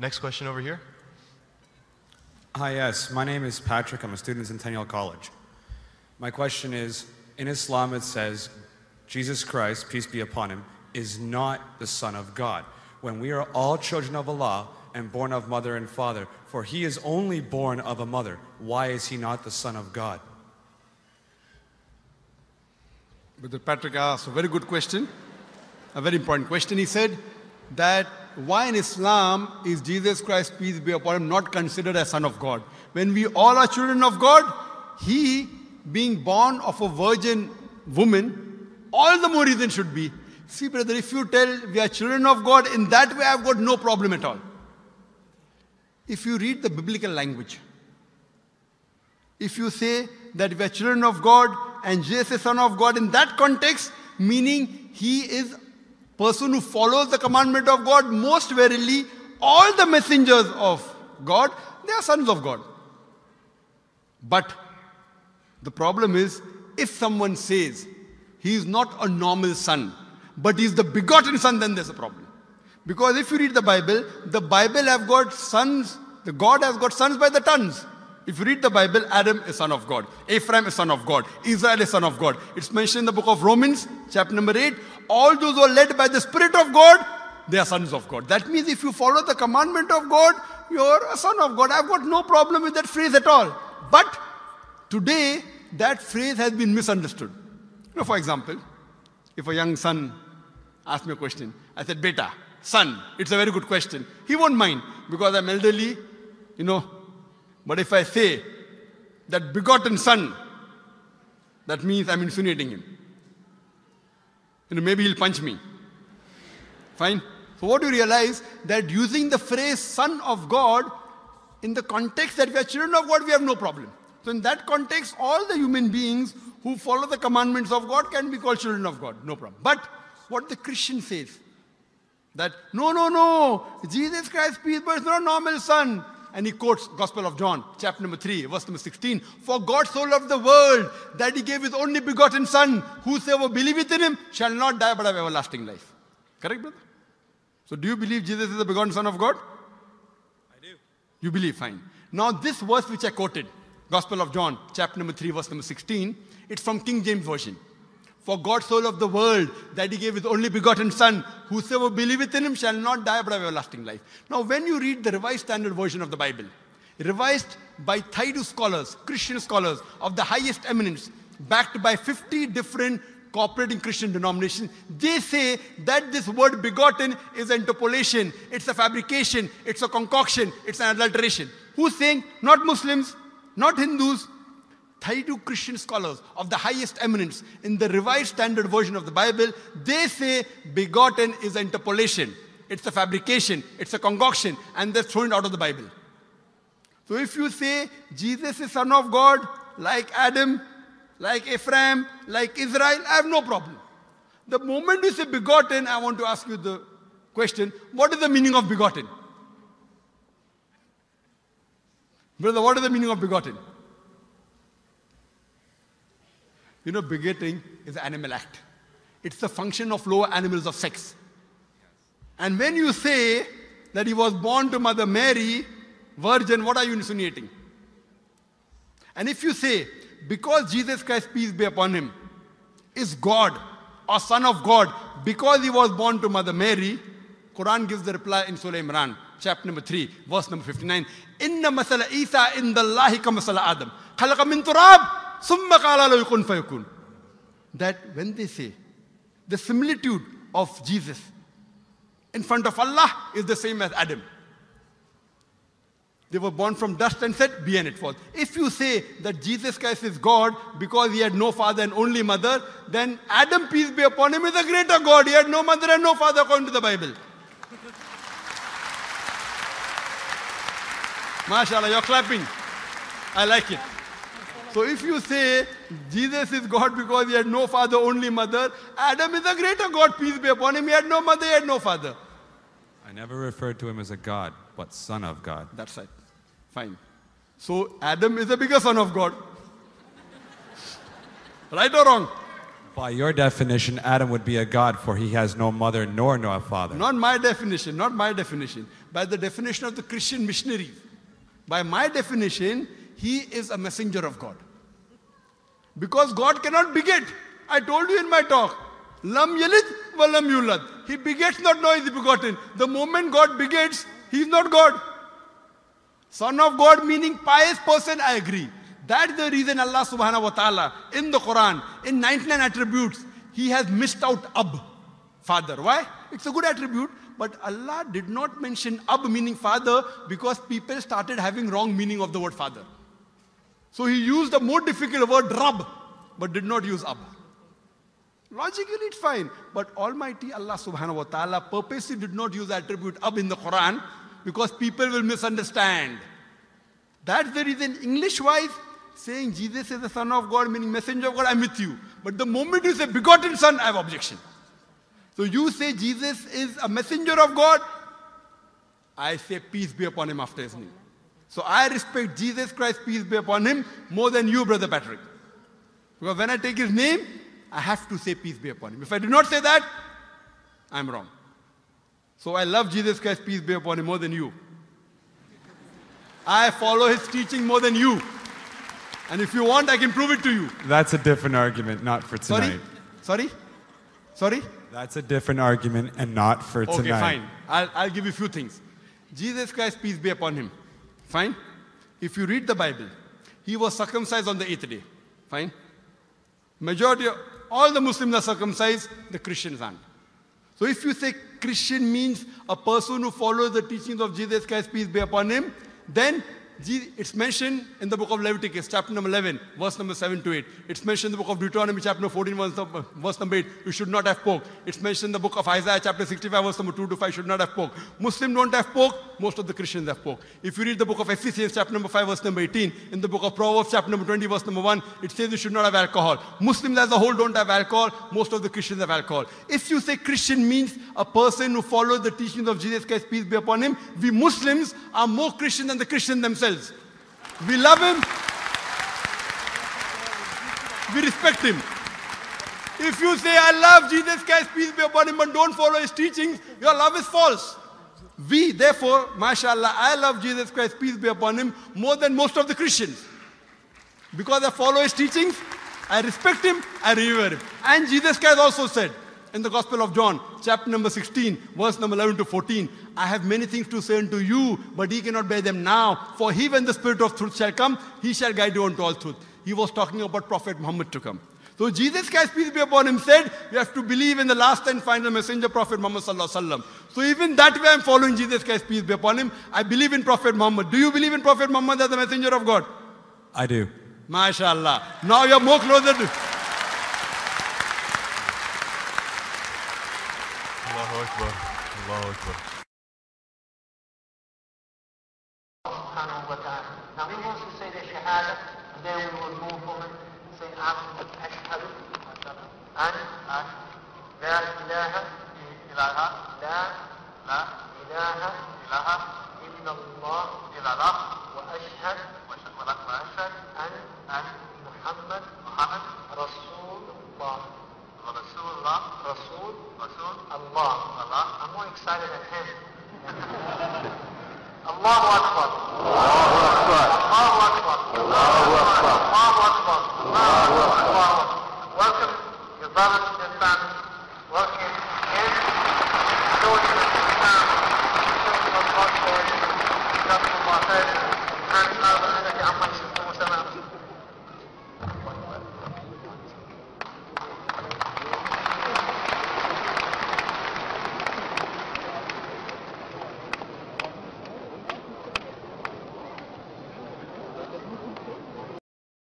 Next question over here. Hi, yes. My name is Patrick. I'm a student in Centennial College. My question is, in Islam it says, Jesus Christ, peace be upon him, is not the Son of God. When we are all children of Allah and born of mother and father, for he is only born of a mother, why is he not the Son of God? Brother Patrick asked a very good question, a very important question. He said that why in Islam is Jesus Christ, peace be upon him, not considered as Son of God? When we all are children of God, he being born of a virgin woman, all the more reason should be. See, brother, if you tell we are children of God, in that way I've got no problem at all. If you read the biblical language, if you say that we are children of God and Jesus is Son of God, in that context, meaning he is person who follows the commandment of God, most verily, all the messengers of God, they are sons of God. But the problem is, if someone says he is not a normal son, but he is the begotten son, then there's a problem. Because if you read the Bible have got sons, the God has got sons by the tons. If you read the Bible, Adam is son of God, Ephraim is son of God, Israel is son of God. It's mentioned in the book of Romans, chapter number 8. All those who are led by the Spirit of God, they are sons of God. That means if you follow the commandment of God, you're a son of God. I've got no problem with that phrase at all. But today, that phrase has been misunderstood. For example, if a young son asks me a question, I said, Beta, son, it's a very good question. He won't mind because I'm elderly, But if I say that begotten son, that means I'm insinuating him. Maybe he'll punch me. Fine? So what you realize, that using the phrase son of God, in the context that we are children of God, we have no problem. So in that context, all the human beings who follow the commandments of God can be called children of God. No problem. But what the Christian says, that no, Jesus Christ, peace, but it's not a normal son. And he quotes Gospel of John, chapter number 3, verse number 16. For God so loved the world that he gave his only begotten son. Whosoever believeth in him shall not die but have everlasting life. Correct, brother? So do you believe Jesus is the begotten son of God? I do. You believe, fine. Now this verse which I quoted, Gospel of John, chapter number 3, verse number 16, it's from King James Version. For God so loved the world that he gave his only begotten son. Whosoever believeth in him shall not die but have everlasting life. Now when you read the Revised Standard Version of the Bible, revised by Thaidu scholars, Christian scholars of the highest eminence, backed by 50 different cooperating Christian denominations, they say that this word begotten is an interpolation, it's a fabrication, it's a concoction, it's an adulteration. Who's saying? Not Muslims, not Hindus. Thaidu Christian scholars of the highest eminence in the Revised Standard Version of the Bible, they say begotten is an interpolation. It's a fabrication, it's a concoction, and they're thrown out of the Bible. So if you say Jesus is Son of God, like Adam, like Ephraim, like Israel, I have no problem. The moment you say begotten, I want to ask you the question, what is the meaning of begotten? Brother, what is the meaning of begotten? Begetting is an animal act. It's the function of lower animals of sex. And when you say that he was born to Mother Mary, virgin, what are you insinuating? And if you say, because Jesus Christ, peace be upon him, is God or Son of God, because he was born to Mother Mary, Quran gives the reply in Surah Imran, chapter number 3, verse number 59. Inna masala Isa indallahi ka masala Adam. Khalaqa min turab. That when they say the similitude of Jesus in front of Allah is the same as Adam. They were born from dust and said, be and it was. If you say that Jesus Christ is God because he had no father and only mother, then Adam, peace be upon him, is a greater God. He had no mother and no father according to the Bible. MashaAllah, you're clapping. I like it. So if you say Jesus is God because he had no father, only mother, Adam is a greater God, peace be upon him. He had no mother, he had no father. I never referred to him as a God, but Son of God. That's right. Fine. So Adam is a bigger son of God. Right or wrong? By your definition, Adam would be a god, for he has no mother nor no father. Not my definition, not my definition. By the definition of the Christian missionaries. By my definition, he is a messenger of God. Because God cannot beget. I told you in my talk. Lam yalid wa lam yulad. He begets not, nor is he begotten. The moment God begets, he is not God. Son of God meaning pious person, I agree. That's the reason Allah subhanahu wa ta'ala in the Quran, in 99 attributes, he has missed out Ab, father. Why? It's a good attribute, but Allah did not mention Ab meaning father because people started having wrong meaning of the word father. So he used a more difficult word Rab, but did not use Ab. Logically it's fine, but Almighty Allah subhanahu wa ta'ala purposely did not use the attribute Ab in the Quran because people will misunderstand. That's the reason English-wise, saying Jesus is the Son of God, meaning messenger of God, I'm with you. But the moment you say begotten Son, I have objection. So you say Jesus is a messenger of God, I say peace be upon him after his name. So I respect Jesus Christ, peace be upon him, more than you, Brother Patrick. Because when I take his name, I have to say peace be upon him. If I do not say that, I'm wrong. So I love Jesus Christ, peace be upon him, more than you. I follow his teaching more than you. And if you want, I can prove it to you. That's a different argument, not for tonight. Sorry? That's a different argument and not for tonight. Okay, fine. I'll give you a few things. Jesus Christ, peace be upon him. Fine? If you read the Bible, he was circumcised on the 8th day. Fine? Majority of all the Muslims are circumcised, the Christians aren't. So if you say Christian means a person who follows the teachings of Jesus Christ, peace be upon him, then it's mentioned in the book of Leviticus, chapter number 11, verse number 7 to 8. It's mentioned in the book of Deuteronomy, chapter 14, verse number 8, you should not have pork. It's mentioned in the book of Isaiah, chapter 65, verse number 2 to 5, should not have pork. Muslims don't have pork, most of the Christians have pork. If you read the book of Ephesians, chapter number 5, verse number 18, in the book of Proverbs, chapter number 20, verse number 1, it says you should not have alcohol. Muslims as a whole don't have alcohol, most of the Christians have alcohol. If you say Christian means a person who follows the teachings of Jesus Christ, peace be upon him, we Muslims are more Christian than the Christians themselves. We love him. We respect him. If you say, I love Jesus Christ, peace be upon him, but don't follow his teachings, your love is false. We, therefore, mashallah, I love Jesus Christ, peace be upon him, more than most of the Christians. Because I follow his teachings, I respect him, I revere him. And Jesus Christ also said, in the Gospel of John, chapter number 16, verse number 11 to 14, I have many things to say unto you, but ye cannot bear them now. For he, when the Spirit of truth shall come, he shall guide you unto all truth. He was talking about Prophet Muhammad to come. So Jesus Christ, peace be upon him, said, you have to believe in the last and final messenger, Prophet Muhammad sallallahu alaihi wasallam. So even that way I'm following Jesus Christ, peace be upon him. I believe in Prophet Muhammad. Do you believe in Prophet Muhammad as the messenger of God? I do. MashaAllah. Now you're more closer to... Allahu Akbar. Allahu Akbar. Now he wants to say the Shahada, and then we will move on and say Ashhadu an la ilaha illallah, la ilaha illallah, wa ashhad an Muhammad Rasulullah. Rasul Allah. I'm more excited than him. Allahu Akbar. Allahu Akbar. Allahu Akbar. Allahu Akbar. Allahu Akbar. Welcome your brothers and your family. Welcome in. Showing you Islam. Showing you what God said. Just for my head. And